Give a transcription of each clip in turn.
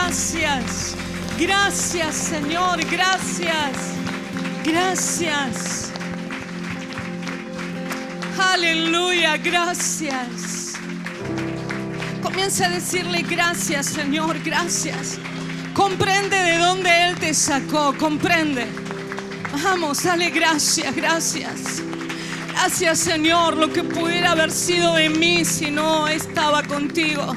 gracias. Gracias, Señor, gracias. Gracias. Aleluya, gracias. Comienza a decirle gracias, Señor, gracias. Comprende de dónde Él te sacó, comprende. Vamos, dale gracias, gracias. Gracias, Señor, lo que pudiera haber sido de mí si no estaba contigo,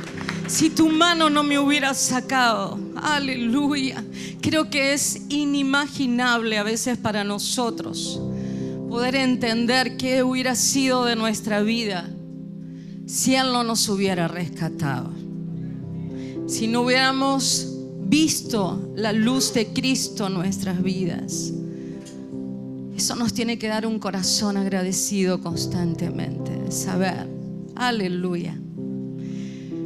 si tu mano no me hubiera sacado. Aleluya. Creo que es inimaginable a veces para nosotros poder entender qué hubiera sido de nuestra vida si Él no nos hubiera rescatado, si no hubiéramos visto la luz de Cristo en nuestras vidas. Eso nos tiene que dar un corazón agradecido constantemente, de saber. Aleluya.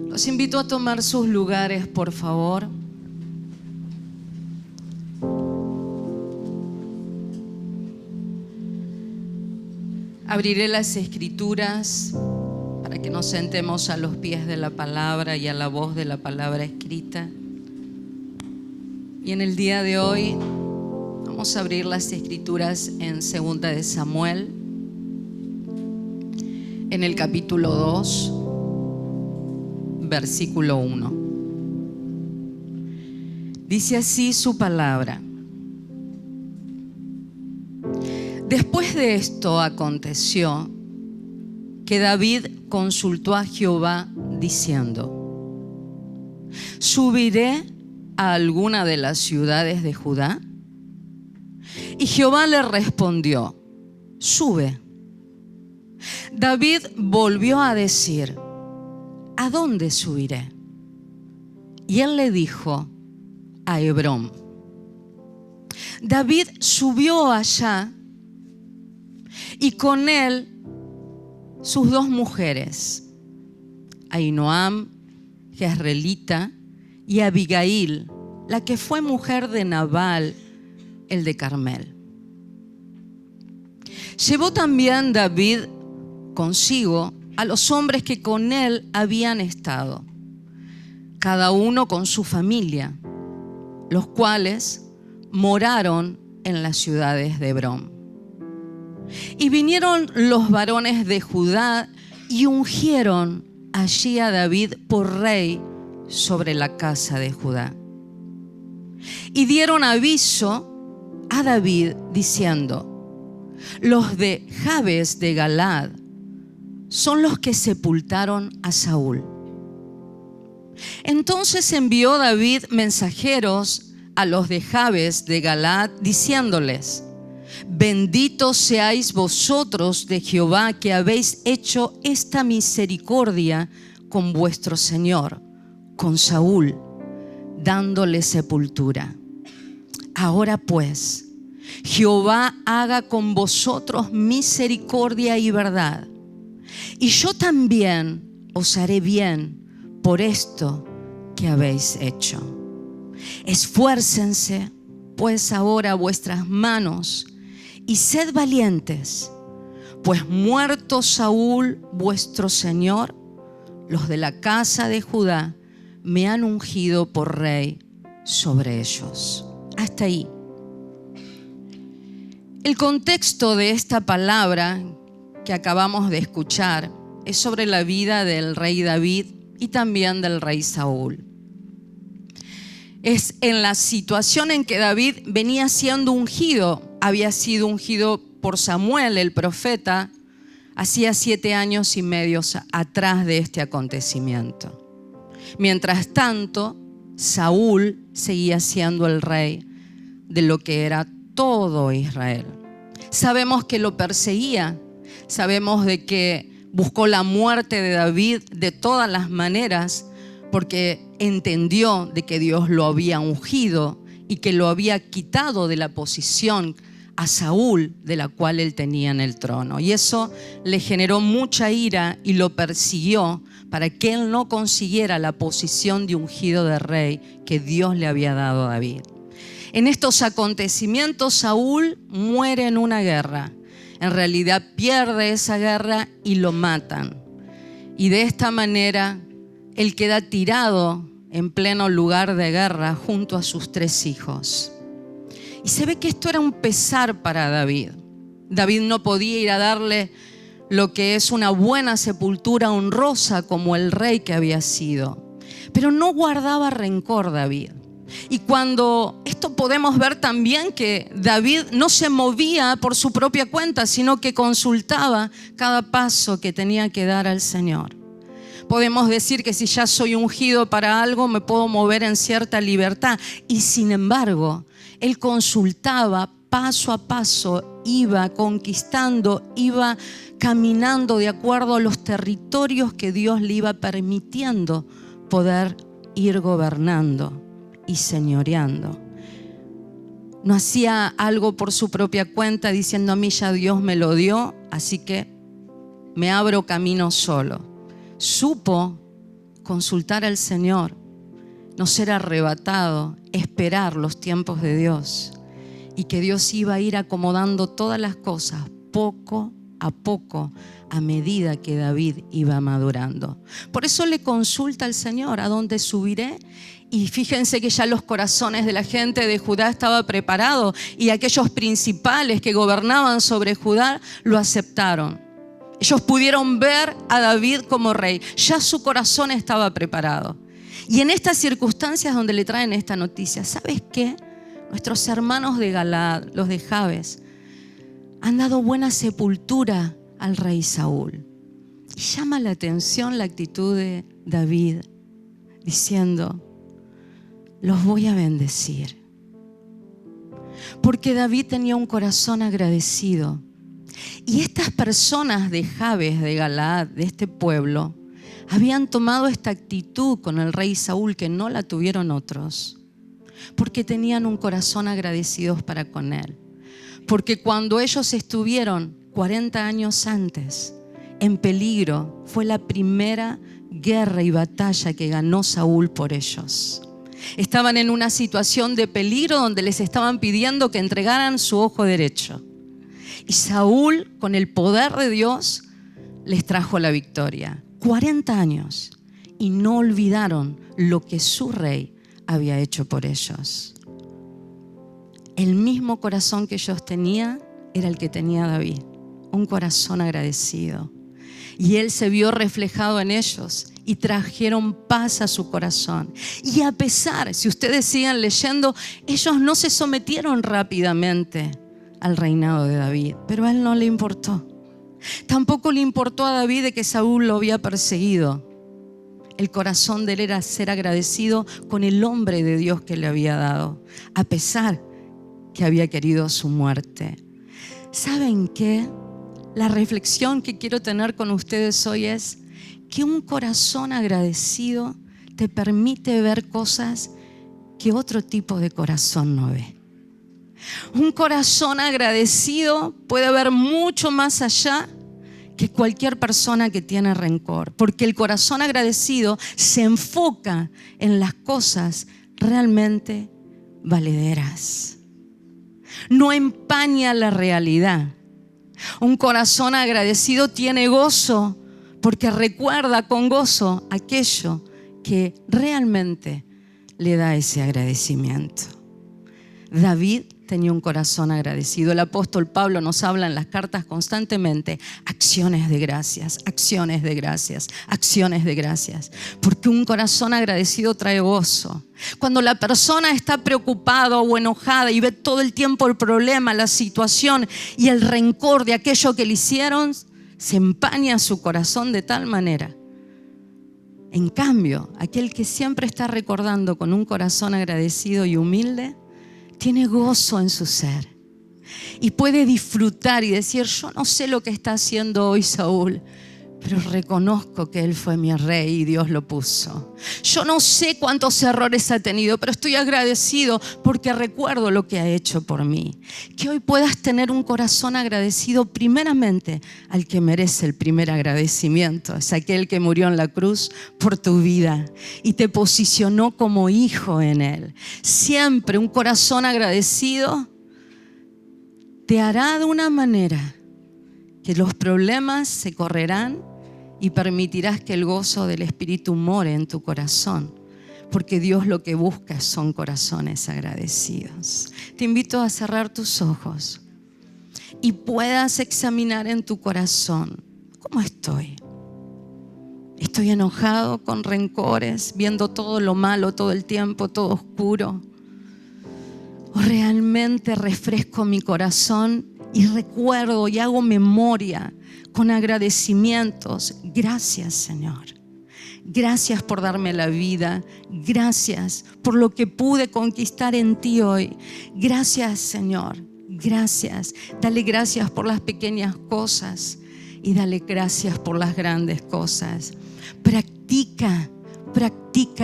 Los invito a tomar sus lugares, por favor. Abriré las Escrituras para que nos sentemos a los pies de la palabra y a la voz de la palabra escrita. Y en el día de hoy vamos a abrir las Escrituras en 2 de Samuel, en el capítulo 2, versículo 1. Dice así su palabra. Después de esto aconteció que David consultó a Jehová diciendo: ¿subiré a alguna de las ciudades de Judá? Y Jehová le respondió: sube. David volvió a decir: ¿a dónde subiré? Y él le dijo: a Hebrón. David subió allá y con él sus dos mujeres, Ahinoam, jezreelita, y Abigail, la que fue mujer de Nabal, el de Carmel. Llevó también David consigo a los hombres que con él habían estado, cada uno con su familia, los cuales moraron en las ciudades de Hebrón. Y vinieron los varones de Judá y ungieron allí a David por rey sobre la casa de Judá. Y dieron aviso a David diciendo: los de Jabes de Galaad son los que sepultaron a Saúl. Entonces envió David mensajeros a los de Jabes de Galaad diciéndoles: benditos seáis vosotros de Jehová, que habéis hecho esta misericordia con vuestro señor, con Saúl, dándole sepultura. Ahora pues, Jehová haga con vosotros misericordia y verdad, y yo también os haré bien por esto que habéis hecho. Esfuércense pues ahora vuestras manos y sed valientes, pues muerto Saúl vuestro señor, los de la casa de Judá me han ungido por rey sobre ellos. Hasta ahí. El contexto de esta palabra que acabamos de escuchar es sobre la vida del rey David y también del rey Saúl. Es en la situación en que David venía siendo ungido. Había sido ungido por Samuel, el profeta, hacía 7 años y medio atrás de este acontecimiento. Mientras tanto, Saúl seguía siendo el rey de lo que era todo Israel. Sabemos que lo perseguía, sabemos de que buscó la muerte de David de todas las maneras, porque entendió de que Dios lo había ungido y que lo había quitado de la posición a Saúl de la cual él tenía en el trono. Y eso le generó mucha ira y lo persiguió para que él no consiguiera la posición de ungido de rey que Dios le había dado a David. En estos acontecimientos, Saúl muere en una guerra. En realidad pierde esa guerra y lo matan. Y de esta manera, él queda tirado en pleno lugar de guerra junto a sus 3 hijos. Y se ve que esto era un pesar para David. David no podía ir a darle lo que es una buena sepultura honrosa como el rey que había sido. Pero no guardaba rencor David. Y cuando esto podemos ver también que David no se movía por su propia cuenta, sino que consultaba cada paso que tenía que dar al Señor. Podemos decir que si ya soy ungido para algo, me puedo mover en cierta libertad. Y sin embargo, él consultaba paso a paso, iba conquistando, iba caminando de acuerdo a los territorios que Dios le iba permitiendo poder ir gobernando y señoreando. No hacía algo por su propia cuenta diciendo: a mí ya Dios me lo dio, así que me abro camino solo. Supo consultar al Señor, no ser arrebatado, esperar los tiempos de Dios, y que Dios iba a ir acomodando todas las cosas poco a poco a medida que David iba madurando. Por eso le consulta al Señor: ¿a dónde subiré? Y fíjense que ya los corazones de la gente de Judá estaban preparados, y aquellos principales que gobernaban sobre Judá lo aceptaron. Ellos pudieron ver a David como rey. Ya su corazón estaba preparado. Y en estas circunstancias donde le traen esta noticia, ¿sabes qué? Nuestros hermanos de Galaad, los de Jabes, han dado buena sepultura al rey Saúl. Y llama la atención la actitud de David, diciendo: los voy a bendecir. Porque David tenía un corazón agradecido. Y estas personas de Jabes, de Galaad, de este pueblo, habían tomado esta actitud con el rey Saúl que no la tuvieron otros. Porque tenían un corazón agradecidos para con él. Porque cuando ellos estuvieron 40 años antes en peligro, fue la primera guerra y batalla que ganó Saúl por ellos. Estaban en una situación de peligro donde les estaban pidiendo que entregaran su ojo derecho. Y Saúl, con el poder de Dios, les trajo la victoria. 40 años. Y no olvidaron lo que su rey había hecho por ellos. El mismo corazón que ellos tenían era el que tenía David. Un corazón agradecido. Y él se vio reflejado en ellos y trajeron paz a su corazón. Y a pesar, si ustedes siguen leyendo, ellos no se sometieron rápidamente al reinado de David, pero a él no le importó. Tampoco le importó a David de que Saúl lo había perseguido. El corazón de él era ser agradecido con el hombre de Dios que le había dado, a pesar que había querido su muerte. ¿Saben qué? La reflexión que quiero tener con ustedes hoy es que un corazón agradecido te permite ver cosas que otro tipo de corazón no ve. Un corazón agradecido puede ver mucho más allá que cualquier persona que tiene rencor, porque el corazón agradecido se enfoca en las cosas realmente valederas. No empaña la realidad. Un corazón agradecido tiene gozo porque recuerda con gozo aquello que realmente le da ese agradecimiento. David tenía un corazón agradecido. El apóstol Pablo nos habla en las cartas constantemente: acciones de gracias, acciones de gracias, acciones de gracias. Porque un corazón agradecido trae gozo. Cuando la persona está preocupada o enojada y ve todo el tiempo el problema, la situación y el rencor de aquello que le hicieron, se empaña su corazón de tal manera. En cambio, aquel que siempre está recordando con un corazón agradecido y humilde, tiene gozo en su ser y puede disfrutar y decir: yo no sé lo que está haciendo hoy Saúl, pero reconozco que él fue mi rey y Dios lo puso. Yo no sé cuántos errores ha tenido, pero estoy agradecido porque recuerdo lo que ha hecho por mí. Que hoy puedas tener un corazón agradecido primeramente al que merece el primer agradecimiento. Es aquel que murió en la cruz por tu vida y te posicionó como hijo en él. Siempre un corazón agradecido te hará de una manera que los problemas se correrán y permitirás que el gozo del Espíritu more en tu corazón. porque Dios lo que busca son corazones agradecidos. Te invito a cerrar tus ojos y puedas examinar en tu corazón, ¿cómo estoy? ¿Estoy enojado, con rencores, viendo todo lo malo todo el tiempo, todo oscuro? ¿O realmente refresco mi corazón y recuerdo y hago memoria con agradecimientos? Gracias, Señor. Gracias por darme la vida. Gracias por lo que pude conquistar en ti hoy. Gracias, Señor. Gracias. Dale gracias por las pequeñas cosas y dale gracias por las grandes cosas. Practica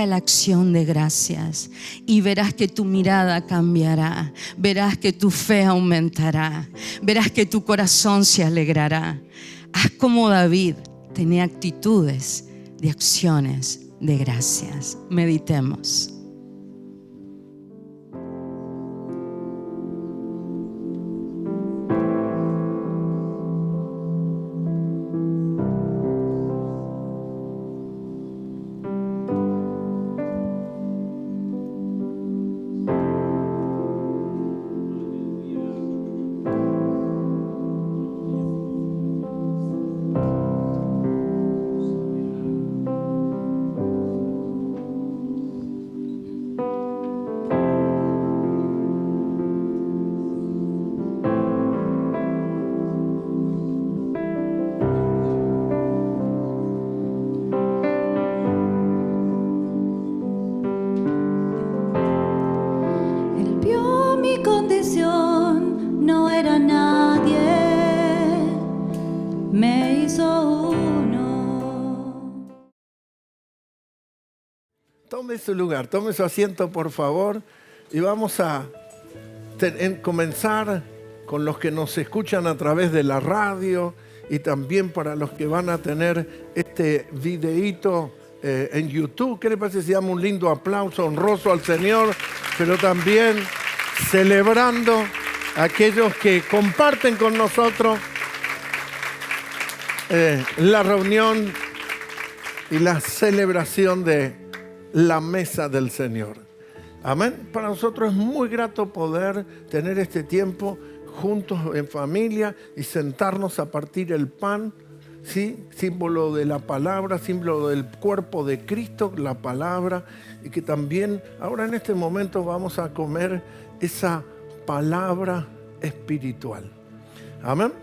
la acción de gracias y verás que tu mirada cambiará, verás que tu fe aumentará, verás que tu corazón se alegrará. Haz como David, ten actitudes de acciones de gracias. Meditemos. Tome su lugar, tome su asiento, por favor, y vamos a comenzar con los que nos escuchan a través de la radio y también para los que van a tener este videíto en YouTube. ¿Qué le parece si damos un lindo aplauso honroso al Señor, pero también celebrando a aquellos que comparten con nosotros la reunión y la celebración de la mesa del Señor? Amén. Para nosotros es muy grato poder tener este tiempo juntos en familia y sentarnos a partir el pan, ¿sí? Símbolo de la palabra, símbolo del cuerpo de Cristo, la palabra, y que también ahora en este momento vamos a comer esa palabra espiritual. Amén.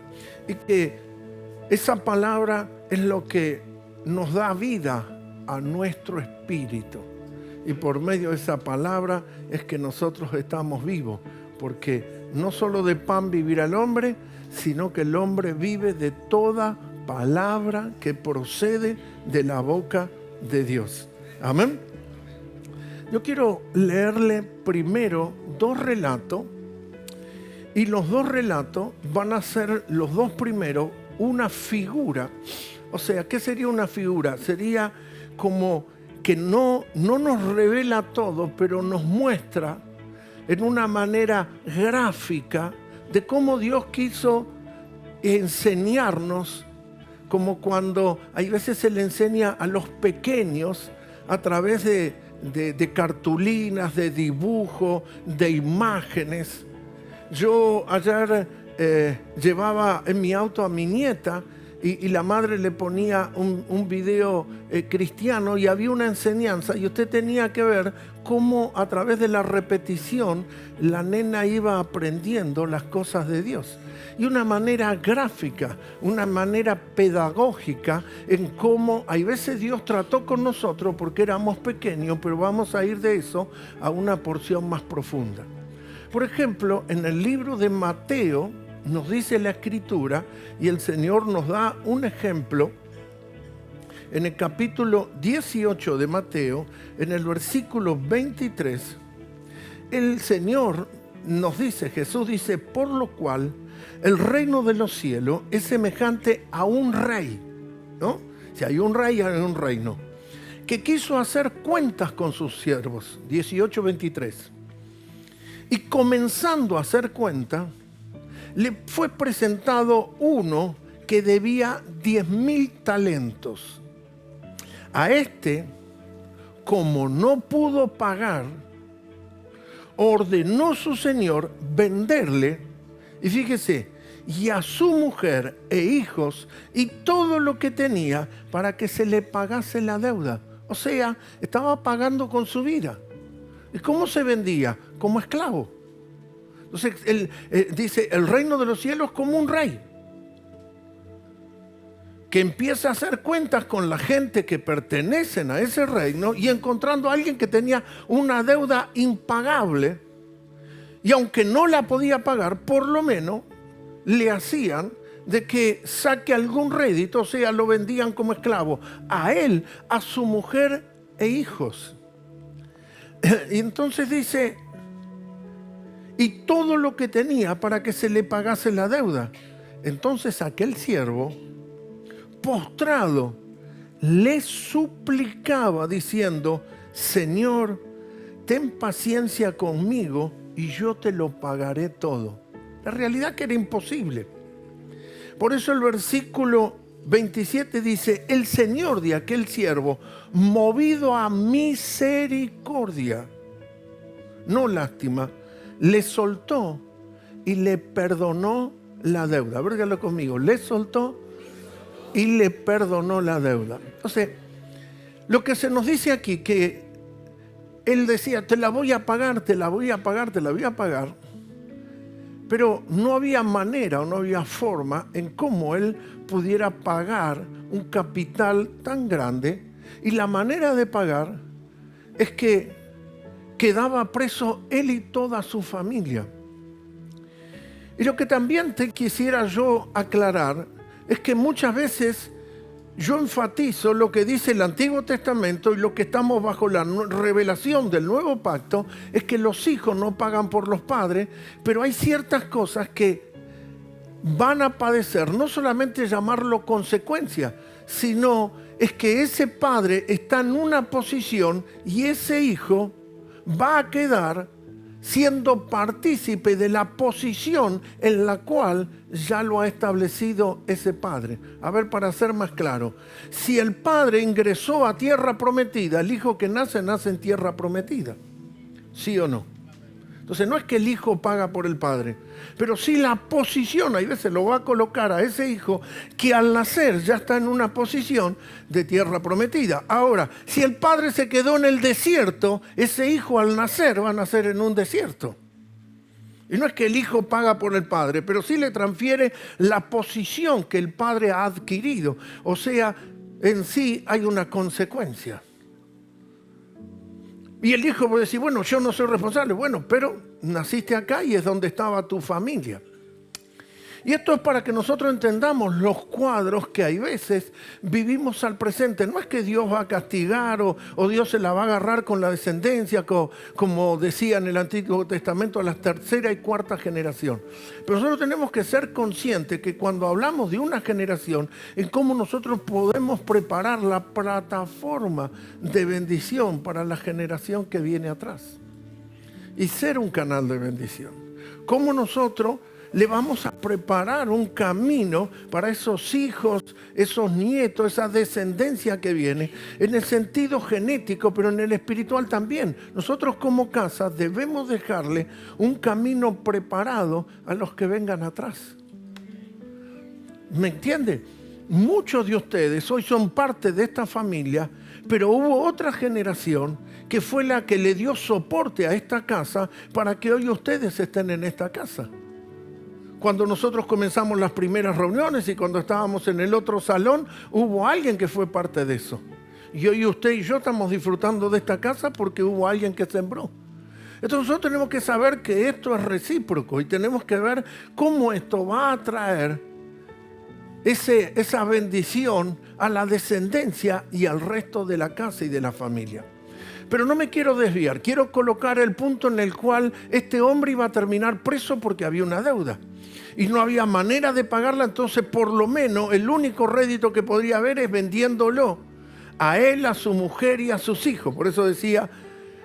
Y que esa palabra es lo que nos da vida a nuestro espíritu, y por medio de esa palabra es que nosotros estamos vivos, porque no solo de pan vivirá el hombre, sino que el hombre vive de toda palabra que procede de la boca de Dios. Amén. Yo quiero leerle primero dos relatos, y los dos relatos van a ser los dos primeros una figura. O sea, ¿qué sería una figura? Sería como que no nos revela todo, pero nos muestra en una manera gráfica de cómo Dios quiso enseñarnos, como cuando hay veces se le enseña a los pequeños a través de cartulinas, de dibujo, de imágenes. Yo ayer llevaba en mi auto a mi nieta y la madre le ponía un video cristiano y había una enseñanza, y usted tenía que ver cómo a través de la repetición la nena iba aprendiendo las cosas de Dios. Y una manera gráfica, una manera pedagógica en cómo hay veces Dios trató con nosotros porque éramos pequeños, pero vamos a ir de eso a una porción más profunda. Por ejemplo, en el libro de Mateo nos dice la Escritura, y el Señor nos da un ejemplo en el capítulo 18 de Mateo, en el versículo 23. El Señor nos dice, Jesús dice, por lo cual el reino de los cielos es semejante a un rey, ¿no? Si hay un rey, hay un reino, que quiso hacer cuentas con sus siervos. 18:23. Y comenzando a hacer cuenta, le fue presentado uno que debía 10.000 talentos. A este, como no pudo pagar, ordenó su señor venderle, y fíjese, y a su mujer e hijos y todo lo que tenía para que se le pagase la deuda. O sea, estaba pagando con su vida. ¿Y cómo se vendía? Como esclavo. Entonces, él dice, el reino de los cielos como un rey que empieza a hacer cuentas con la gente que pertenecen a ese reino y encontrando a alguien que tenía una deuda impagable y aunque no la podía pagar, por lo menos le hacían de que saque algún rédito, o sea, lo vendían como esclavo a él, a su mujer e hijos. Y entonces dice, y todo lo que tenía para que se le pagase la deuda. Entonces aquel siervo, postrado, le suplicaba diciendo, Señor, ten paciencia conmigo y yo te lo pagaré todo. La realidad que era imposible. Por eso el versículo 27 dice, el Señor de aquel siervo, movido a misericordia, no lástima, le soltó y le perdonó la deuda. Vérgalo conmigo, le soltó y le perdonó la deuda. Entonces, lo que se nos dice aquí, que él decía, te la voy a pagar, te la voy a pagar, te la voy a pagar. Pero no había manera o no había forma en cómo él pudiera pagar un capital tan grande. Y la manera de pagar es que quedaba preso él y toda su familia. Y lo que también te quisiera yo aclarar es que muchas veces yo enfatizo lo que dice el Antiguo Testamento y lo que estamos bajo la revelación del Nuevo Pacto es que los hijos no pagan por los padres, pero hay ciertas cosas que van a padecer, no solamente llamarlo consecuencia, sino es que ese padre está en una posición y ese hijo va a quedar siendo partícipe de la posición en la cual ya lo ha establecido ese padre. A ver, para ser más claro, si el padre ingresó a tierra prometida, el hijo que nace en tierra prometida. ¿Sí o no? Entonces no es que el hijo paga por el padre, pero sí la posición, hay veces lo va a colocar a ese hijo que al nacer ya está en una posición de tierra prometida. Ahora, si el padre se quedó en el desierto, ese hijo al nacer va a nacer en un desierto. Y no es que el hijo paga por el padre, pero sí le transfiere la posición que el padre ha adquirido. O sea, en sí hay una consecuencia. Y el hijo puede decir, bueno, yo no soy responsable. Bueno, pero naciste acá y es donde estaba tu familia. Y esto es para que nosotros entendamos los cuadros que hay veces vivimos al presente. No es que Dios va a castigar o Dios se la va a agarrar con la descendencia, como decía en el Antiguo Testamento, a la tercera y cuarta generación. Pero nosotros tenemos que ser conscientes que cuando hablamos de una generación, en cómo nosotros podemos preparar la plataforma de bendición para la generación que viene atrás. Y ser un canal de bendición. Cómo nosotros le vamos a preparar un camino para esos hijos, esos nietos, esa descendencia que viene, en el sentido genético, pero en el espiritual también. Nosotros como casa debemos dejarle un camino preparado a los que vengan atrás. ¿Me entiende? Muchos de ustedes hoy son parte de esta familia, pero hubo otra generación que fue la que le dio soporte a esta casa para que hoy ustedes estén en esta casa. Cuando nosotros comenzamos las primeras reuniones y cuando estábamos en el otro salón, hubo alguien que fue parte de eso. Y hoy usted y yo estamos disfrutando de esta casa porque hubo alguien que sembró. Entonces nosotros tenemos que saber que esto es recíproco y tenemos que ver cómo esto va a traer esa bendición a la descendencia y al resto de la casa y de la familia. Pero no me quiero desviar, quiero colocar el punto en el cual este hombre iba a terminar preso porque había una deuda. Y no había manera de pagarla, entonces por lo menos el único rédito que podría haber es vendiéndolo a él, a su mujer y a sus hijos. Por eso decía,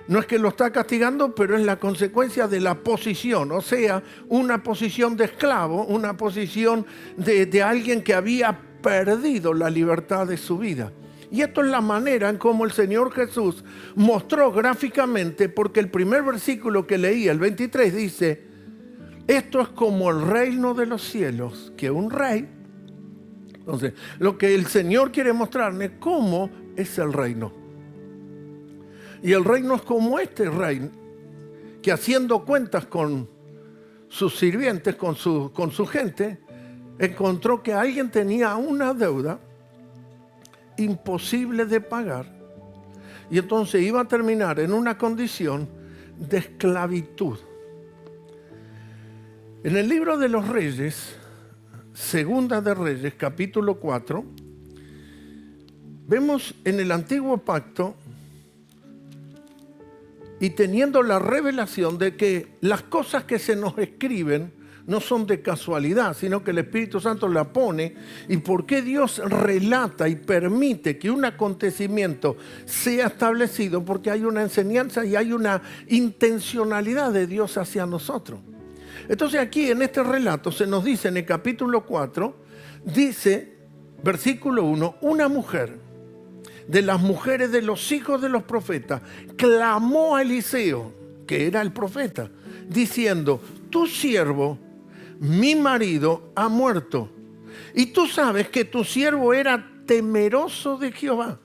no es que lo está castigando, pero es la consecuencia de la posición. O sea, una posición de esclavo, una posición de alguien que había perdido la libertad de su vida. Y esto es la manera en cómo el Señor Jesús mostró gráficamente, porque el primer versículo que leí, el 23, dice, esto es como el reino de los cielos, que un rey. Entonces, lo que el Señor quiere mostrarme, cómo es el reino. Y el reino es como este rey, que haciendo cuentas con sus sirvientes, con su gente, encontró que alguien tenía una deuda imposible de pagar, y entonces iba a terminar en una condición de esclavitud. En el libro de los Reyes, Segunda de Reyes, capítulo 4, vemos en el antiguo pacto, y teniendo la revelación de que las cosas que se nos escriben no son de casualidad, sino que el Espíritu Santo la pone. ¿Y por qué Dios relata y permite que un acontecimiento sea establecido? Porque hay una enseñanza y hay una intencionalidad de Dios hacia nosotros. Entonces aquí en este relato se nos dice en el capítulo 4, dice, versículo 1, una mujer de las mujeres de los hijos de los profetas clamó a Eliseo, que era el profeta, diciendo, tu siervo, mi marido, ha muerto. Y tú sabes que tu siervo era temeroso de Jehová.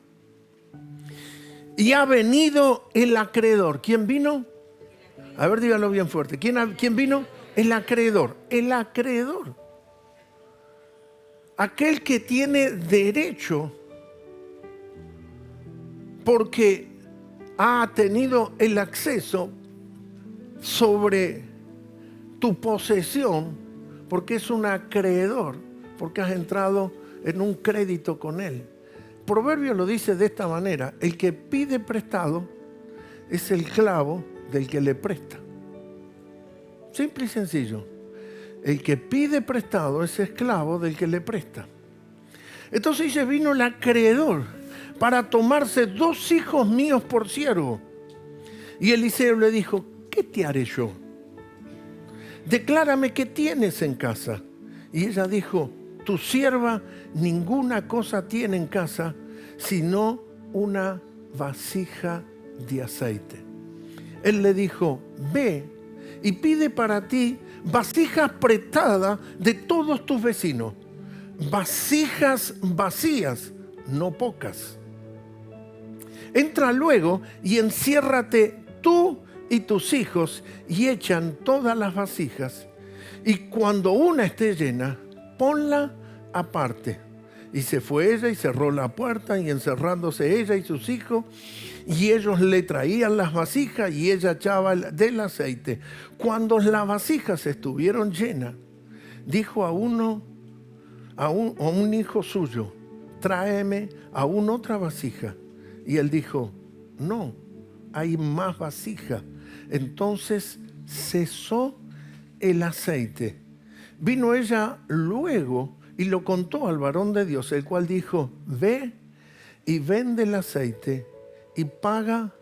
Y ha venido el acreedor. ¿Quién vino? A ver, dígalo bien fuerte. ¿Quién vino? El acreedor. El acreedor. Aquel que tiene derecho porque ha tenido el acceso sobre tu posesión, porque es un acreedor, porque has entrado en un crédito con él. Proverbio lo dice de esta manera: el que pide prestado es el esclavo del que le presta. Simple y sencillo. El que pide prestado es esclavo del que le presta. Entonces dice, vino el acreedor para tomarse 2 hijos míos por siervo. Y Eliseo le dijo, ¿qué te haré yo? Declárame qué tienes en casa. Y ella dijo, tu sierva ninguna cosa tiene en casa, sino una vasija de aceite. Él le dijo, ve y pide para ti vasijas prestadas de todos tus vecinos, vasijas vacías, no pocas. Entra luego y enciérrate tú y tus hijos y echan todas las vasijas, y cuando una esté llena, ponla aparte. Y se fue ella y cerró la puerta, y encerrándose ella y sus hijos, y ellos le traían las vasijas y ella echaba del aceite. Cuando las vasijas estuvieron llenas, dijo a un hijo suyo, tráeme aún otra vasija. Y él dijo, no, hay más vasija. Entonces cesó el aceite. Vino ella luego y lo contó al varón de Dios, el cual dijo, ve y vende el aceite y paga,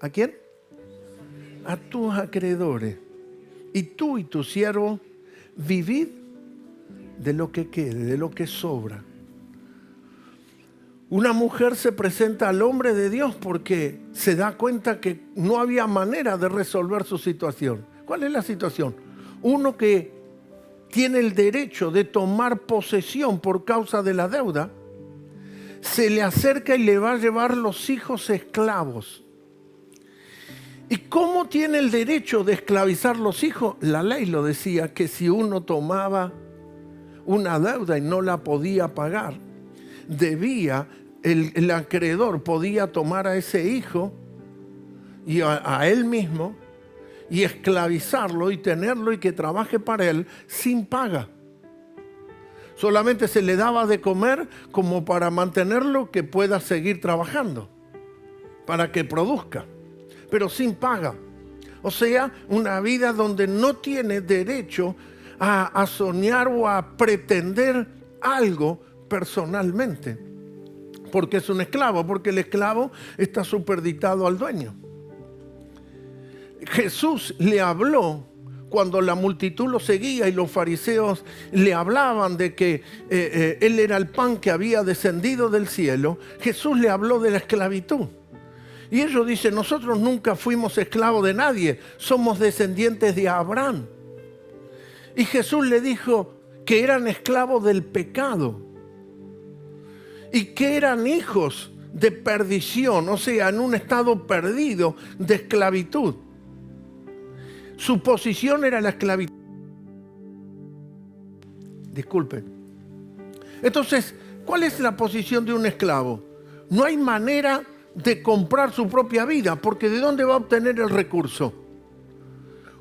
¿a quién? A tus acreedores. Y tú y tu siervo vivid de lo que quede, de lo que sobra. Una mujer se presenta al hombre de Dios porque se da cuenta que no había manera de resolver su situación. ¿Cuál es la situación? Uno que tiene el derecho de tomar posesión por causa de la deuda, se le acerca y le va a llevar los hijos esclavos. ¿Y cómo tiene el derecho de esclavizar los hijos? La ley lo decía, que si uno tomaba una deuda y no la podía pagar, el acreedor podía tomar a ese hijo y a él mismo y esclavizarlo y tenerlo y que trabaje para él sin paga. Solamente se le daba de comer como para mantenerlo, que pueda seguir trabajando, para que produzca, pero sin paga. O sea, una vida donde no tiene derecho a soñar o a pretender algo personalmente, porque es un esclavo, porque el esclavo está supeditado al dueño. Jesús le habló cuando la multitud lo seguía y los fariseos le hablaban de que Él era el pan que había descendido del cielo, Jesús le habló de la esclavitud. Y ellos dicen, nosotros nunca fuimos esclavos de nadie, somos descendientes de Abraham. Y Jesús le dijo que eran esclavos del pecado y que eran hijos de perdición, o sea, en un estado perdido de esclavitud. Su posición era la esclavitud. Disculpen. Entonces, ¿cuál es la posición de un esclavo? No hay manera de comprar su propia vida, porque ¿de dónde va a obtener el recurso?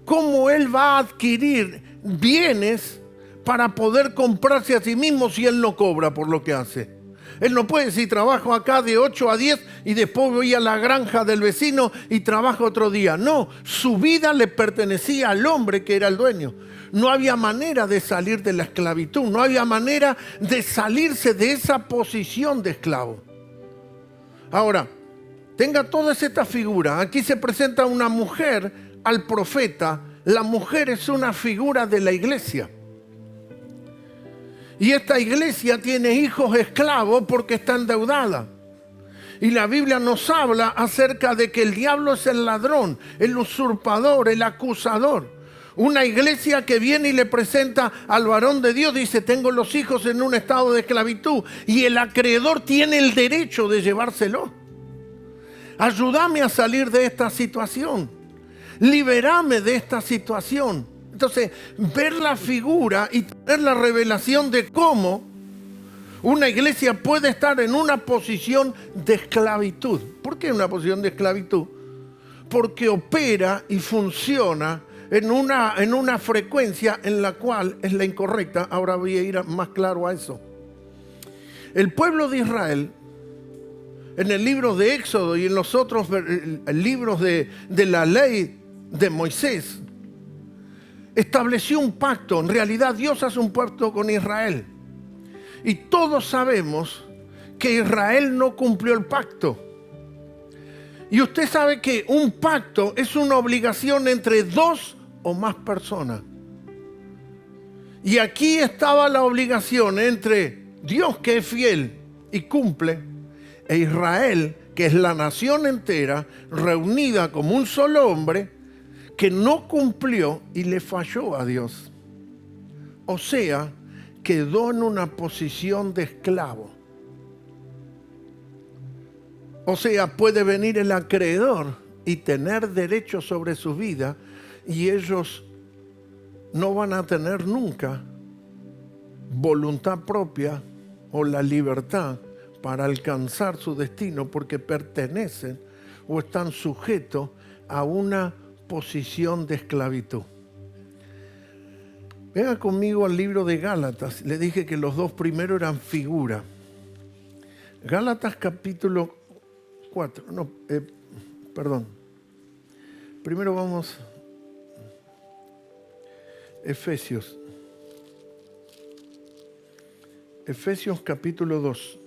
¿Cómo él va a adquirir bienes para poder comprarse a sí mismo si él no cobra por lo que hace? Él no puede decir, trabajo acá de 8 a 10 y después voy a la granja del vecino y trabajo otro día. No, su vida le pertenecía al hombre que era el dueño. No había manera de salir de la esclavitud, no había manera de salirse de esa posición de esclavo. Ahora, tenga toda esta figura. Aquí se presenta una mujer al profeta. La mujer es una figura de la iglesia. Y esta iglesia tiene hijos esclavos porque está endeudada. Y la Biblia nos habla acerca de que el diablo es el ladrón, el usurpador, el acusador. Una iglesia que viene y le presenta al varón de Dios, dice, tengo los hijos en un estado de esclavitud. Y el acreedor tiene el derecho de llevárselo. Ayúdame a salir de esta situación. Liberame de esta situación. Entonces, ver la figura y tener la revelación de cómo una iglesia puede estar en una posición de esclavitud. ¿Por qué una posición de esclavitud? Porque opera y funciona en una frecuencia en la cual es la incorrecta. Ahora voy a ir más claro a eso. El pueblo de Israel, en el libro de Éxodo y en los otros libros de la ley de Moisés, estableció un pacto. En realidad Dios hace un pacto con Israel. Y todos sabemos que Israel no cumplió el pacto. Y usted sabe que un pacto es una obligación entre dos o más personas. Y aquí estaba la obligación entre Dios, que es fiel y cumple, e Israel, que es la nación entera, reunida como un solo hombre, que no cumplió y le falló a Dios. O sea, quedó en una posición de esclavo. O sea, puede venir el acreedor y tener derecho sobre su vida, y ellos no van a tener nunca voluntad propia o la libertad para alcanzar su destino, porque pertenecen o están sujetos a una posición de esclavitud. Venga conmigo al libro de Gálatas. Le dije que los dos primeros eran figura. Gálatas capítulo 4. Primero vamos Efesios. Efesios capítulo 2.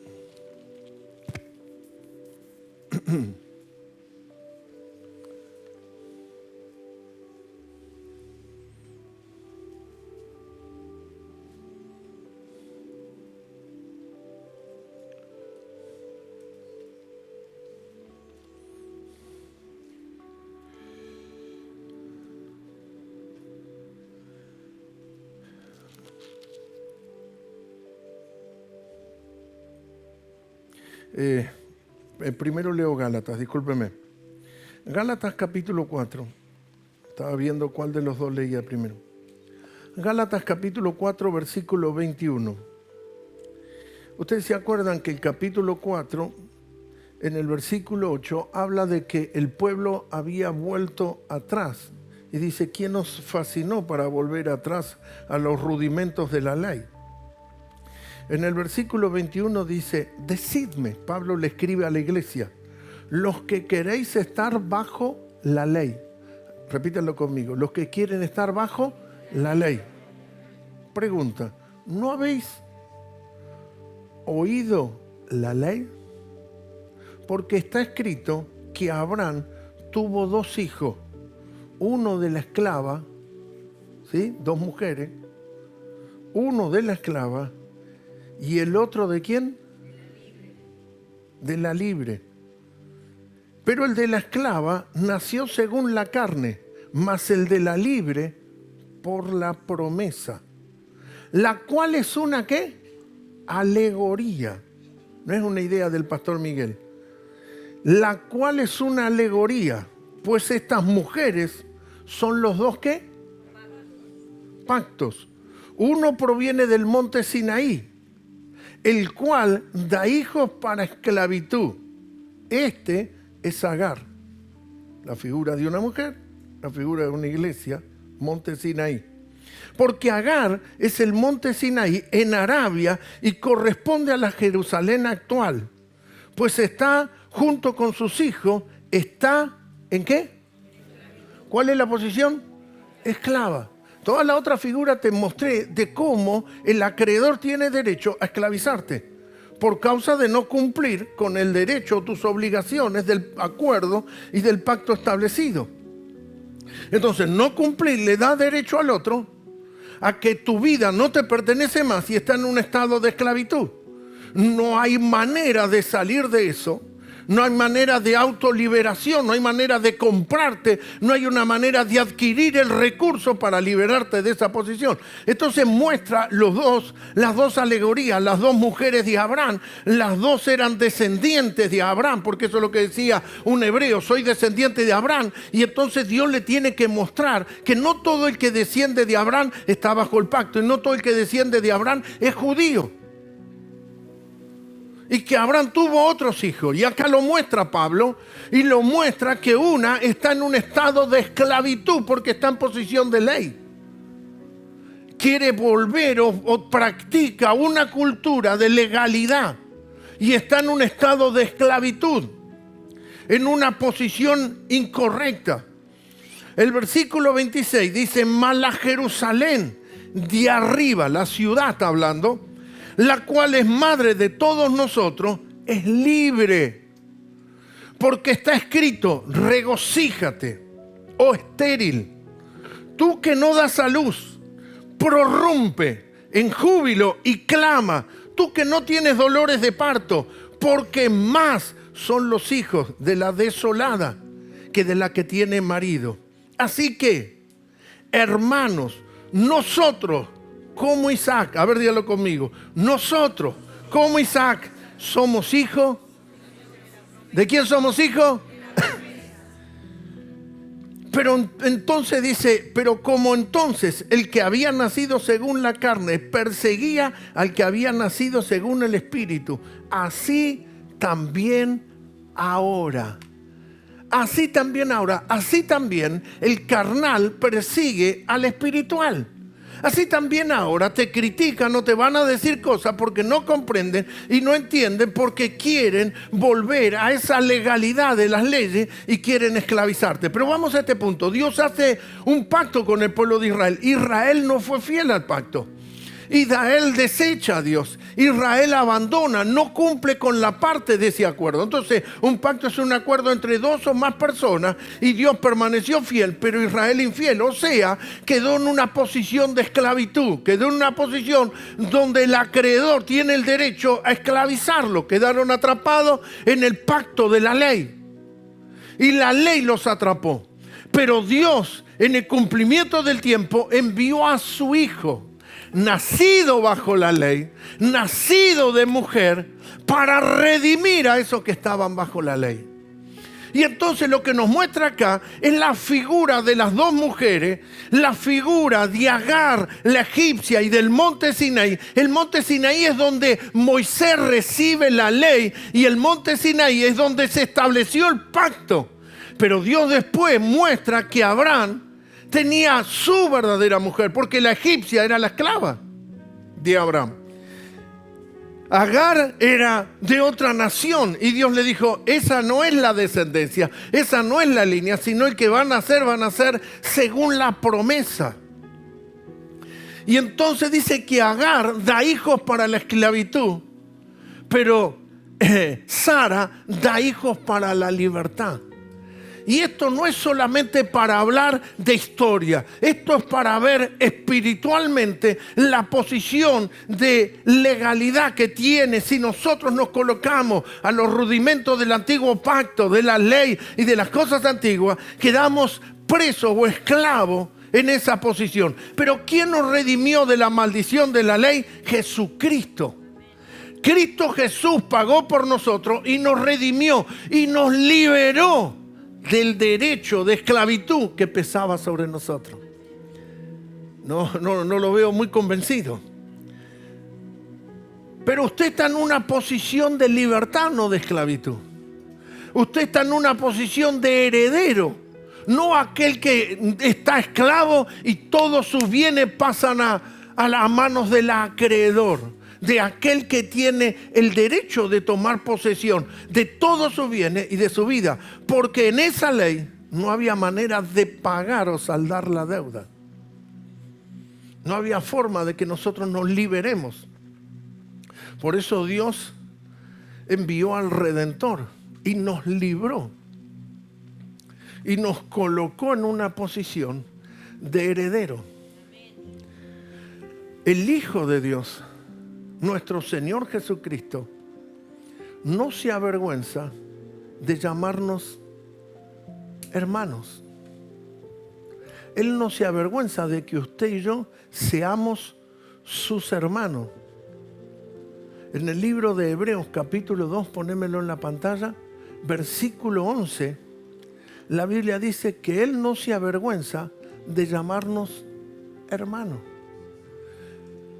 Primero leo Gálatas, discúlpeme. Gálatas capítulo 4. Estaba viendo cuál de los dos leía primero. Gálatas capítulo 4, versículo 21. Ustedes se acuerdan que el capítulo 4, en el versículo 8, habla de que el pueblo había vuelto atrás. Y dice, ¿quién nos fascinó para volver atrás a los rudimentos de la ley? En el versículo 21 dice, decidme, Pablo le escribe a la iglesia, los que queréis estar bajo la ley. Repítanlo conmigo, los que quieren estar bajo la ley. Pregunta, ¿no habéis oído la ley? Porque está escrito que Abraham tuvo dos hijos, uno de la esclava ¿sí? Dos mujeres, uno de la esclava y el otro ¿de quién? De la libre. Pero el de la esclava nació según la carne, mas el de la libre por la promesa, la cual es una ¿qué? Alegoría. No es una idea del pastor Miguel. La cual es una alegoría, pues estas mujeres son los dos ¿qué? Pactos. Uno proviene del monte Sinaí, el cual da hijos para esclavitud. Este es Agar, la figura de una mujer, la figura de una iglesia, monte Sinaí. Porque Agar es el monte Sinaí en Arabia y corresponde a la Jerusalén actual, pues está junto con sus hijos, está ¿en qué? ¿Cuál es la posición? Esclava. Toda la otra figura te mostré de cómo el acreedor tiene derecho a esclavizarte por causa de no cumplir con el derecho o tus obligaciones del acuerdo y del pacto establecido. Entonces, no cumplir le da derecho al otro a que tu vida no te pertenece más y está en un estado de esclavitud. No hay manera de salir de eso. No hay manera de autoliberación, no hay manera de comprarte, no hay una manera de adquirir el recurso para liberarte de esa posición. Entonces muestra las dos alegorías, las dos mujeres de Abraham, las dos eran descendientes de Abraham, porque eso es lo que decía un hebreo, soy descendiente de Abraham, y entonces Dios le tiene que mostrar que no todo el que desciende de Abraham está bajo el pacto, y no todo el que desciende de Abraham es judío. Y que Abraham tuvo otros hijos. Y acá lo muestra Pablo. Y lo muestra que una está en un estado de esclavitud porque está en posición de ley. Quiere volver o practica una cultura de legalidad. Y está en un estado de esclavitud. En una posición incorrecta. El versículo 26 dice, mas la Jerusalén de arriba, la ciudad está hablando, la cual es madre de todos nosotros, es libre. Porque está escrito, regocíjate, oh estéril, tú que no das a luz, prorrumpe en júbilo y clama, tú que no tienes dolores de parto, porque más son los hijos de la desolada que de la que tiene marido. Así que, hermanos, nosotros, como Isaac, a ver, dígalo conmigo. Nosotros, como Isaac, somos hijos. ¿De quién somos hijos? Pero entonces dice, pero como entonces el que había nacido según la carne perseguía al que había nacido según el Espíritu, así también ahora. Así también ahora, así también el carnal persigue al espiritual. Así también ahora te critican o te van a decir cosas porque no comprenden y no entienden porque quieren volver a esa legalidad de las leyes y quieren esclavizarte. Pero vamos a este punto. Dios hace un pacto con el pueblo de Israel. Israel no fue fiel al pacto. Israel desecha a Dios. Israel abandona, no cumple con la parte de ese acuerdo. Entonces, un pacto es un acuerdo entre dos o más personas y Dios permaneció fiel, pero Israel infiel. O sea, quedó en una posición de esclavitud, quedó en una posición donde el acreedor tiene el derecho a esclavizarlo. Quedaron atrapados en el pacto de la ley. Y la ley los atrapó. Pero Dios, en el cumplimiento del tiempo, envió a su Hijo, nacido bajo la ley, nacido de mujer, para redimir a esos que estaban bajo la ley. Y entonces lo que nos muestra acá es la figura de las dos mujeres, la figura de Agar, la egipcia, y del monte Sinaí. El monte Sinaí es donde Moisés recibe la ley y el monte Sinaí es donde se estableció el pacto. Pero Dios después muestra que Abraham tenía su verdadera mujer, porque la egipcia era la esclava de Abraham. Agar era de otra nación y Dios le dijo, esa no es la descendencia, esa no es la línea, sino el que van a ser según la promesa. Y entonces dice que Agar da hijos para la esclavitud, pero Sara da hijos para la libertad. Y esto no es solamente para hablar de historia. Esto es para ver espiritualmente la posición de legalidad que tiene si nosotros nos colocamos a los rudimentos del antiguo pacto, de la ley y de las cosas antiguas, quedamos presos o esclavos en esa posición. Pero ¿quién nos redimió de la maldición de la ley? Jesucristo. Cristo Jesús pagó por nosotros y nos redimió y nos liberó del derecho de esclavitud que pesaba sobre nosotros. No lo veo muy convencido. Pero usted está en una posición de libertad, no de esclavitud. Usted está en una posición de heredero, no aquel que está esclavo y todos sus bienes pasan a las manos del acreedor, de aquel que tiene el derecho de tomar posesión de todos sus bienes y de su vida, porque en esa ley no había manera de pagar o saldar la deuda. No había forma de que nosotros nos liberemos. Por eso Dios envió al Redentor y nos libró y nos colocó en una posición de heredero. El Hijo de Dios, nuestro Señor Jesucristo, no se avergüenza de llamarnos hermanos. Él no se avergüenza de que usted y yo seamos sus hermanos. En el libro de Hebreos capítulo 2, ponémelo en la pantalla, versículo 11, la Biblia dice que Él no se avergüenza de llamarnos hermanos.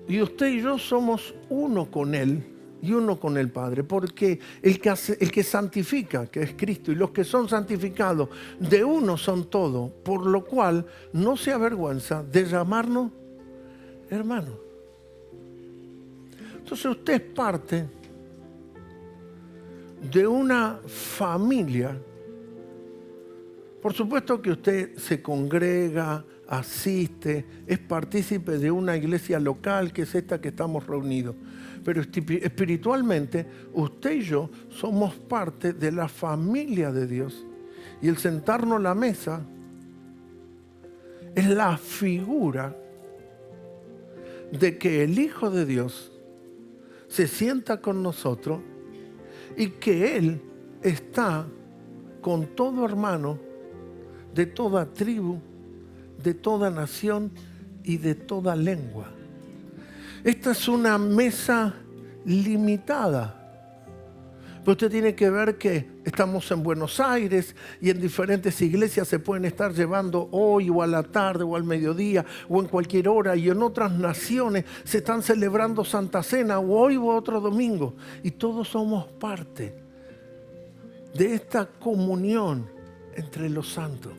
Y usted y yo somos uno con Él y uno con el Padre, porque el que santifica, que es Cristo, y los que son santificados, de uno son todos, por lo cual no se avergüenza de llamarnos hermanos. Entonces usted es parte de una familia. Por supuesto que usted se congrega, asiste, es partícipe de una iglesia local que es esta que estamos reunidos. Pero espiritualmente usted y yo somos parte de la familia de Dios. Y el sentarnos a la mesa es la figura de que el Hijo de Dios se sienta con nosotros y que Él está con todo hermano de toda tribu, de toda nación y de toda lengua. Esta es una mesa limitada. Pero usted tiene que ver que estamos en Buenos Aires y en diferentes iglesias se pueden estar llevando hoy o a la tarde o al mediodía o en cualquier hora, y en otras naciones se están celebrando Santa Cena o hoy o otro domingo, y todos somos parte de esta comunión entre los santos.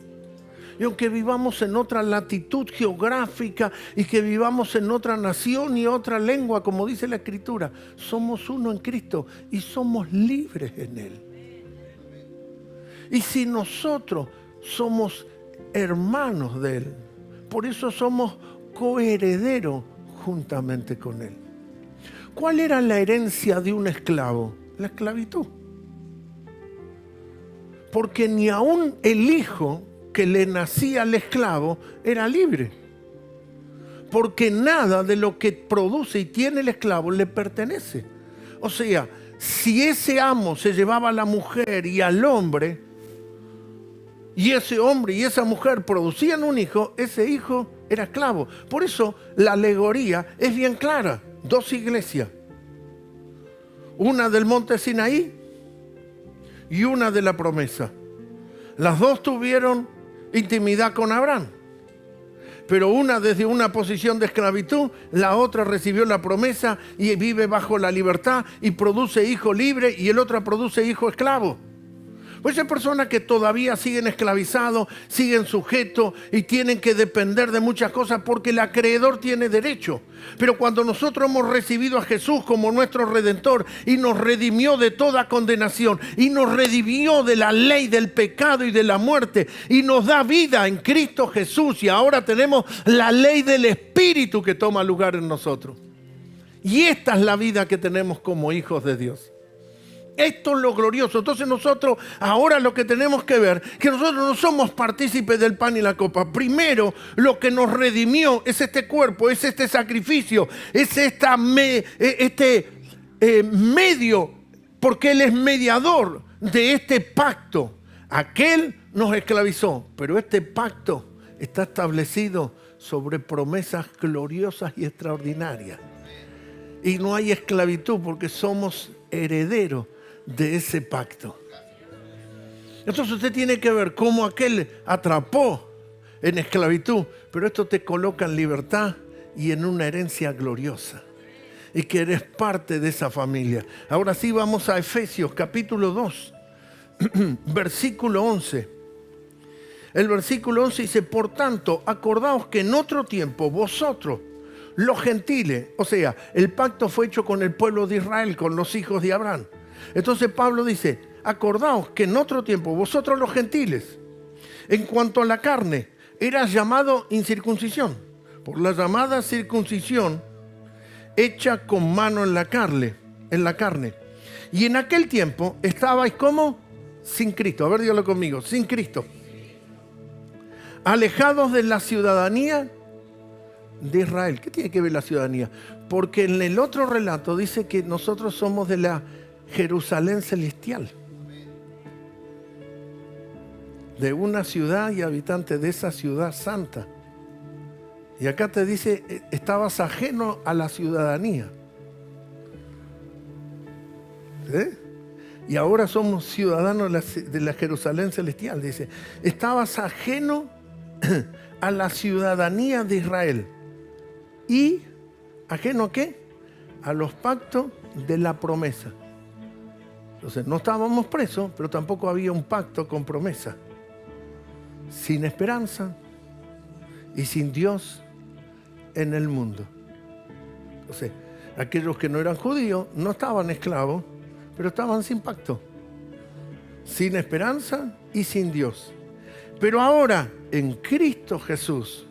Y aunque vivamos en otra latitud geográfica y que vivamos en otra nación y otra lengua, como dice la Escritura, somos uno en Cristo y somos libres en Él. Y si nosotros somos hermanos de Él, por eso somos coherederos juntamente con Él. ¿Cuál era la herencia de un esclavo? La esclavitud. Porque ni aún el hijo que le nacía al esclavo era libre, porque nada de lo que produce y tiene el esclavo le pertenece. O sea, si ese amo se llevaba a la mujer y al hombre, y ese hombre y esa mujer producían un hijo, ese hijo era esclavo. Por eso la alegoría es bien clara. Dos iglesias, una del monte Sinaí y una de la promesa. Las dos tuvieron intimidad con Abraham, pero una desde una posición de esclavitud, la otra recibió la promesa y vive bajo la libertad y produce hijo libre, y el otro produce hijo esclavo. Pues hay personas que todavía siguen esclavizados, siguen sujetos y tienen que depender de muchas cosas porque el acreedor tiene derecho. Pero cuando nosotros hemos recibido a Jesús como nuestro Redentor y nos redimió de toda condenación y nos redimió de la ley del pecado y de la muerte y nos da vida en Cristo Jesús, y ahora tenemos la ley del Espíritu que toma lugar en nosotros. Y esta es la vida que tenemos como hijos de Dios. Esto es lo glorioso. Entonces nosotros ahora lo que tenemos que ver, que nosotros no somos partícipes del pan y la copa. Primero, lo que nos redimió es este cuerpo, es este sacrificio, es este medio, porque Él es mediador de este pacto. Aquel nos esclavizó, pero este pacto está establecido sobre promesas gloriosas y extraordinarias. Y no hay esclavitud porque somos herederos de ese pacto. Entonces usted tiene que ver cómo aquel atrapó en esclavitud, pero esto te coloca en libertad y en una herencia gloriosa. Y que eres parte de esa familia. Ahora sí vamos a Efesios capítulo 2, versículo 11. El versículo 11 dice: por tanto, acordaos que en otro tiempo vosotros, los gentiles, o sea, el pacto fue hecho con el pueblo de Israel, con los hijos de Abraham. Entonces Pablo dice: acordaos que en otro tiempo vosotros los gentiles, en cuanto a la carne, eras llamado incircuncisión, por la llamada circuncisión hecha con mano en la carne. Y en aquel tiempo estabais como sin Cristo. A ver, dígalo conmigo: sin Cristo. Alejados de la ciudadanía de Israel. ¿Qué tiene que ver la ciudadanía? Porque en el otro relato dice que nosotros somos de la Jerusalén celestial, de una ciudad y habitantes de esa ciudad santa. Y acá te dice: estabas ajeno a la ciudadanía. ¿Sí? Y ahora somos ciudadanos de la Jerusalén celestial. Dice: estabas ajeno a la ciudadanía de Israel. ¿Y ajeno a qué? A los pactos de la promesa. Entonces no estábamos presos, pero tampoco había un pacto con promesa. Sin esperanza y sin Dios en el mundo. Entonces, aquellos que no eran judíos no estaban esclavos, pero estaban sin pacto, sin esperanza y sin Dios. Pero ahora, en Cristo Jesús,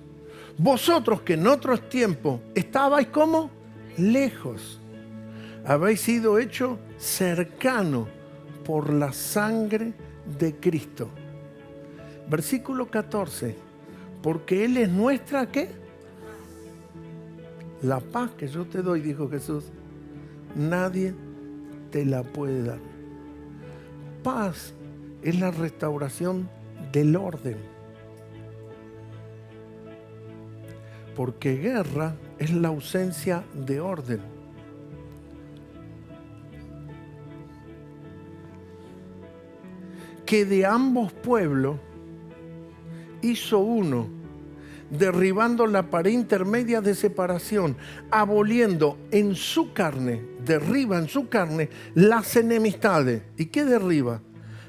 vosotros que en otros tiempos estabais como lejos, habéis sido hechos cercanos por la sangre de Cristo. Versículo 14. Porque Él es nuestra, ¿qué? La paz que yo te doy, dijo Jesús, nadie te la puede dar. Paz es la restauración del orden. Porque guerra es la ausencia de orden. Que de ambos pueblos hizo uno, derribando la pared intermedia de separación, aboliendo en su carne, derriba en su carne las enemistades. ¿Y qué derriba?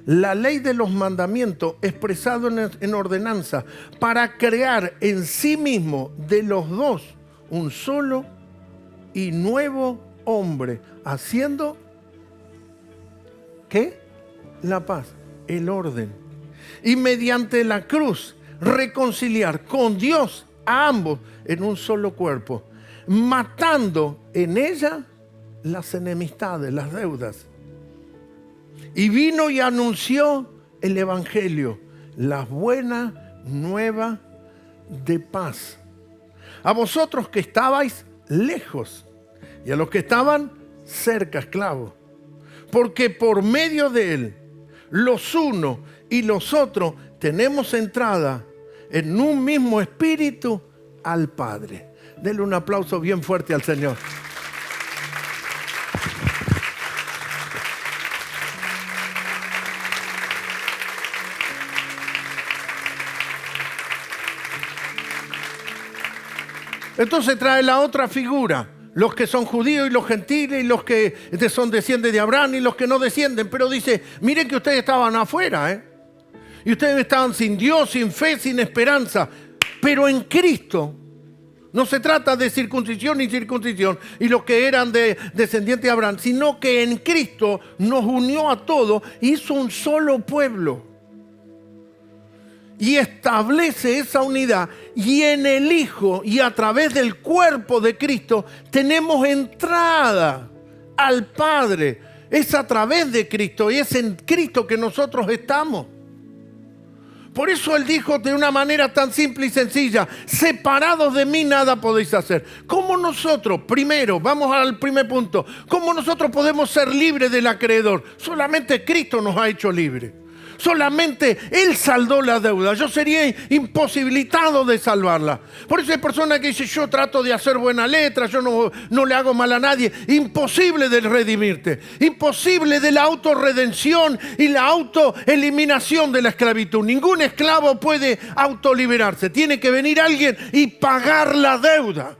La ley de los mandamientos expresado en ordenanza, para crear en sí mismo de los dos un solo y nuevo hombre, haciendo ¿qué? La paz, el orden. Y mediante la cruz reconciliar con Dios a ambos en un solo cuerpo, matando en ella las enemistades, las deudas. Y vino y anunció el Evangelio, la buena nueva de paz. A vosotros que estabais lejos y a los que estaban cerca, esclavos. Porque por medio de Él, los unos y los otros, tenemos entrada en un mismo espíritu al Padre. Denle un aplauso bien fuerte al Señor. Entonces trae la otra figura, los que son judíos y los gentiles y los que son descienden de Abraham y los que no descienden, pero dice, miren que ustedes estaban afuera, y ustedes estaban sin Dios, sin fe, sin esperanza, pero en Cristo no se trata de circuncisión ni circuncisión y los que eran descendientes de Abraham, sino que en Cristo nos unió a todos y hizo un solo pueblo. Y establece esa unidad, y en el Hijo y a través del cuerpo de Cristo tenemos entrada al Padre es a través de Cristo y es en Cristo que nosotros estamos. Por eso Él dijo de una manera tan simple y sencilla: separados de mí nada podéis hacer. ¿Cómo nosotros, primero, vamos al primer punto, cómo nosotros podemos ser libres del acreedor? Solamente Cristo nos ha hecho libres. Solamente Él saldó la deuda. Yo sería imposibilitado de salvarla. Por eso hay personas que dicen: yo trato de hacer buena letra, yo no le hago mal a nadie. Imposible de redimirte. Imposible de la autorredención y la autoeliminación de la esclavitud. Ningún esclavo puede autoliberarse. Tiene que venir alguien y pagar la deuda.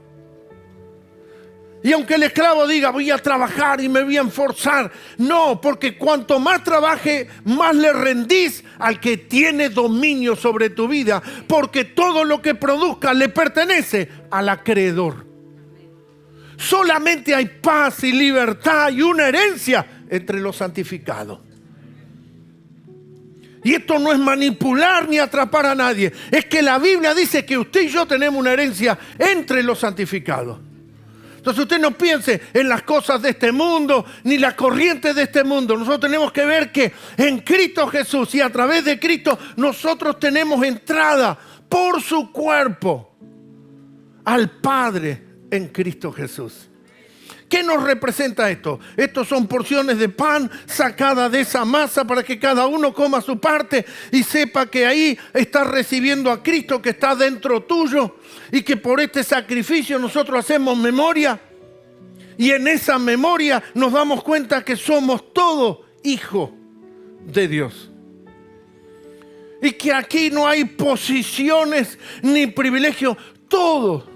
Y aunque el esclavo diga: voy a trabajar y me voy a esforzar, no, porque cuanto más trabaje, más le rendís al que tiene dominio sobre tu vida, porque todo lo que produzca le pertenece al acreedor. Solamente hay paz y libertad y una herencia entre los santificados. Y esto no es manipular ni atrapar a nadie, es que la Biblia dice que usted y yo tenemos una herencia entre los santificados. Entonces usted no piense en las cosas de este mundo, ni las corrientes de este mundo. Nosotros tenemos que ver que en Cristo Jesús y a través de Cristo nosotros tenemos entrada por su cuerpo al Padre en Cristo Jesús. ¿Qué nos representa esto? Estos son porciones de pan sacadas de esa masa para que cada uno coma su parte y sepa que ahí está recibiendo a Cristo que está dentro tuyo y que por este sacrificio nosotros hacemos memoria y en esa memoria nos damos cuenta que somos todos hijos de Dios. Y que aquí no hay posiciones ni privilegios, todos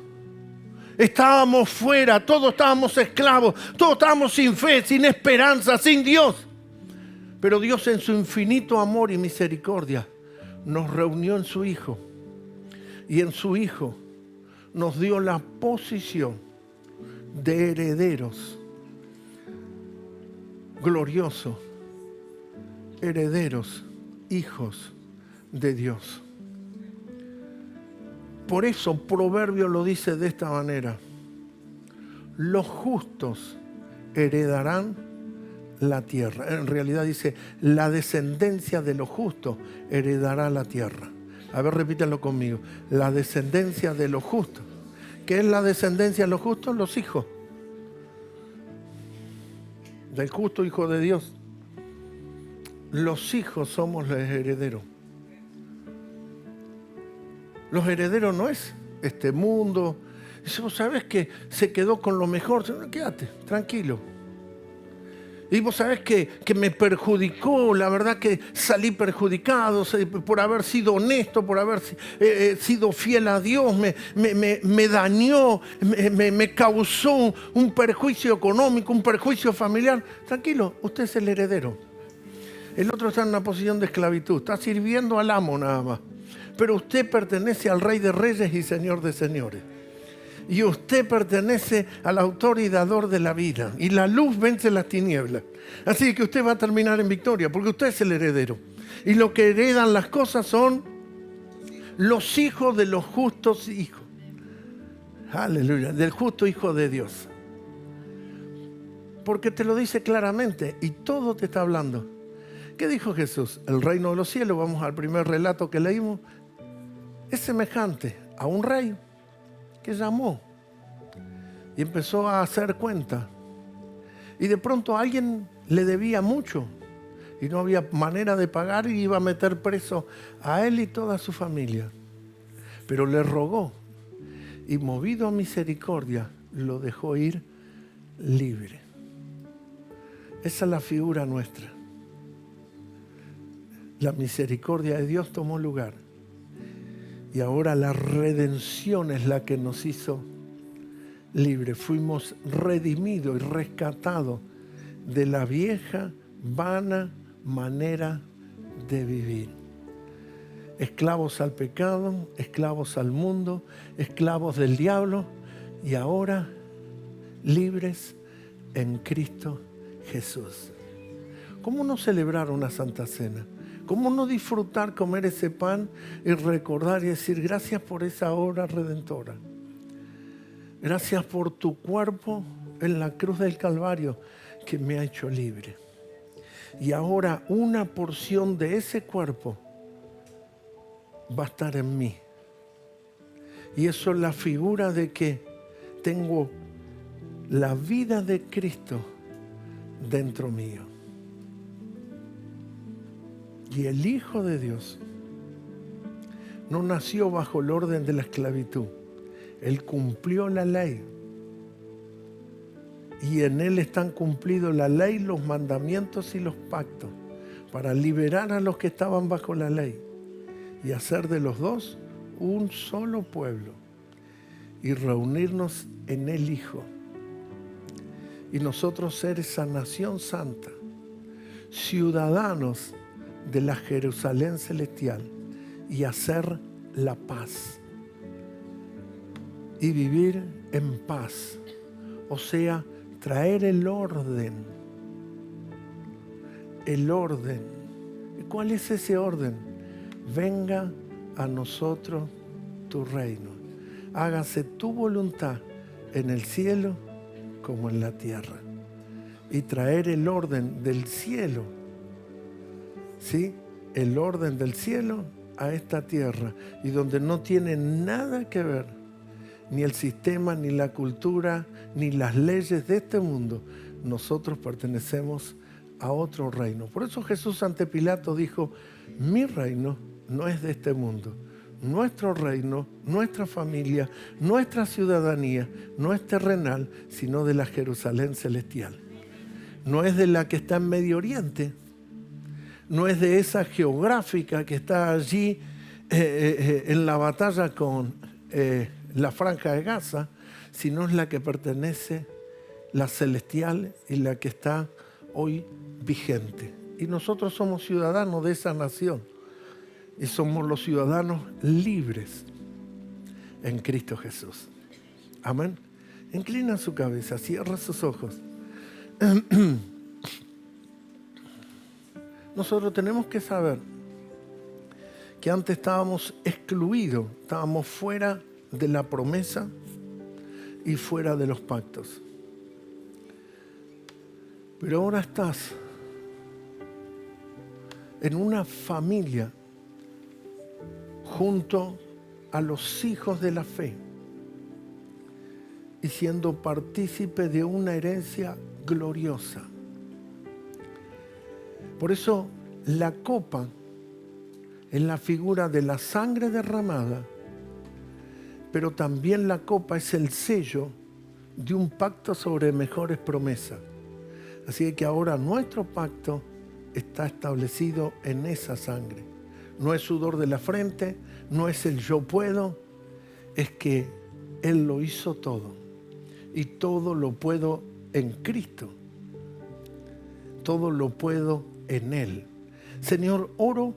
estábamos fuera, todos estábamos esclavos, todos estábamos sin fe, sin esperanza, sin Dios. Pero Dios en su infinito amor y misericordia nos reunió en su Hijo. Y en su Hijo nos dio la posición de herederos gloriosos, herederos, hijos de Dios. Por eso Proverbio lo dice de esta manera: los justos heredarán la tierra. En realidad dice: la descendencia de los justos heredará la tierra. A ver, repítanlo conmigo: la descendencia de los justos. ¿Qué es la descendencia de los justos? Los hijos del justo Hijo de Dios. Los hijos somos los herederos. Los herederos no es este mundo. Dice: vos sabés que se quedó con lo mejor. No, quédate, tranquilo. Y vos sabés que me perjudicó, la verdad que salí perjudicado por haber sido honesto, por haber sido fiel a Dios, me dañó, me causó un perjuicio económico, un perjuicio familiar. Tranquilo, usted es el heredero. El otro está en una posición de esclavitud, está sirviendo al amo nada más. Pero usted pertenece al Rey de Reyes y Señor de Señores. Y usted pertenece al autor y dador de la vida. Y la luz vence las tinieblas. Así que usted va a terminar en victoria, porque usted es el heredero. Y lo que heredan las cosas son los hijos de los justos hijos. Aleluya, del justo Hijo de Dios. Porque te lo dice claramente y todo te está hablando. ¿Qué dijo Jesús? El reino de los cielos, vamos al primer relato que leímos, es semejante a un rey que llamó y empezó a hacer cuenta. Y de pronto alguien le debía mucho y no había manera de pagar y iba a meter preso a él y toda su familia. Pero le rogó y movido a misericordia lo dejó ir libre. Esa es la figura nuestra. La misericordia de Dios tomó lugar. Y ahora la redención es la que nos hizo libres. Fuimos redimidos y rescatados de la vieja, vana manera de vivir. Esclavos al pecado, esclavos al mundo, esclavos del diablo y ahora libres en Cristo Jesús. ¿Cómo no celebrar una Santa Cena? ¿Cómo no disfrutar comer ese pan y recordar y decir: gracias por esa obra redentora? Gracias por tu cuerpo en la cruz del Calvario que me ha hecho libre. Y ahora una porción de ese cuerpo va a estar en mí. Y eso es la figura de que tengo la vida de Cristo dentro mío. Y el Hijo de Dios no nació bajo el orden de la esclavitud. Él cumplió la ley. Y en Él están cumplidos la ley, los mandamientos y los pactos, para liberar a los que estaban bajo la ley y hacer de los dos un solo pueblo y reunirnos en el Hijo. Y nosotros ser esa nación santa, ciudadanos de la Jerusalén celestial, y hacer la paz y vivir en paz, o sea, traer el orden. El orden. ¿Y cuál es ese orden? Venga a nosotros tu reino. Hágase tu voluntad en el cielo como en la tierra. Y traer el orden del cielo, ¿sí? El orden del cielo a esta tierra. Y donde no tiene nada que ver ni el sistema, ni la cultura, ni las leyes de este mundo. Nosotros pertenecemos a otro reino. Por eso Jesús ante Pilato dijo: mi reino no es de este mundo. Nuestro reino, nuestra familia, nuestra ciudadanía no es terrenal, sino de la Jerusalén celestial. No es de la que está en Medio Oriente. No es de esa geográfica que está allí en la batalla con la Franja de Gaza, sino es la que pertenece, la celestial, y la que está hoy vigente. Y nosotros somos ciudadanos de esa nación. Y somos los ciudadanos libres en Cristo Jesús. Amén. Inclina su cabeza, cierra sus ojos. Nosotros tenemos que saber que antes estábamos excluidos, estábamos fuera de la promesa y fuera de los pactos. Pero ahora estás en una familia junto a los hijos de la fe y siendo partícipe de una herencia gloriosa. Por eso la copa es la figura de la sangre derramada, pero también la copa es el sello de un pacto sobre mejores promesas. Así que ahora nuestro pacto está establecido en esa sangre. No es sudor de la frente, no es el yo puedo, es que Él lo hizo todo. Y todo lo puedo en Cristo. Todo lo puedo en Él. Señor, oro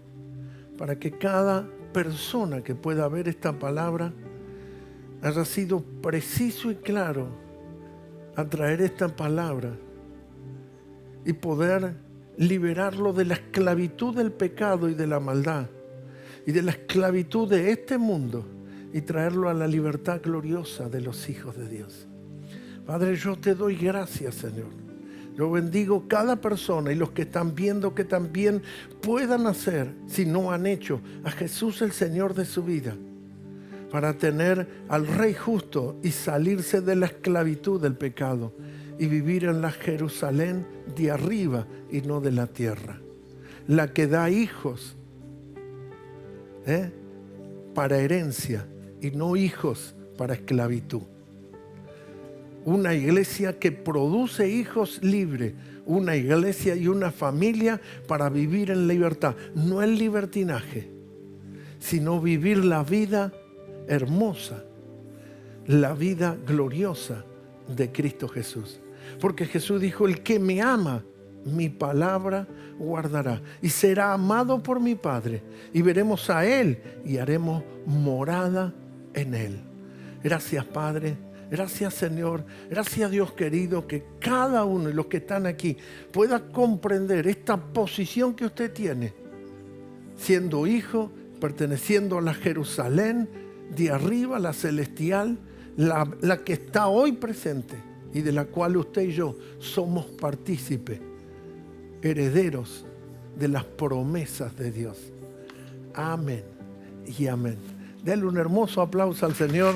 para que cada persona que pueda ver esta palabra haya sido preciso y claro a traer esta palabra y poder liberarlo de la esclavitud del pecado y de la maldad y de la esclavitud de este mundo y traerlo a la libertad gloriosa de los hijos de Dios. Padre, yo te doy gracias, Señor. Yo bendigo cada persona y los que están viendo que también puedan hacer, si no han hecho, a Jesús el Señor de su vida, para tener al Rey justo y salirse de la esclavitud del pecado y vivir en la Jerusalén de arriba y no de la tierra. La que da hijos para herencia y no hijos para esclavitud. Una iglesia que produce hijos libres. Una iglesia y una familia para vivir en libertad. No el libertinaje, sino vivir la vida hermosa, la vida gloriosa de Cristo Jesús. Porque Jesús dijo: el que me ama, mi palabra guardará y será amado por mi Padre, y veremos a Él y haremos morada en Él. Gracias, Padre. Gracias, Señor. Gracias, Dios querido, que cada uno de los que están aquí pueda comprender esta posición que usted tiene, siendo hijo, perteneciendo a la Jerusalén de arriba, la celestial, la que está hoy presente. y de la cual usted y yo somos partícipes, herederos de las promesas de Dios. Amén y amén. Denle un hermoso aplauso al Señor.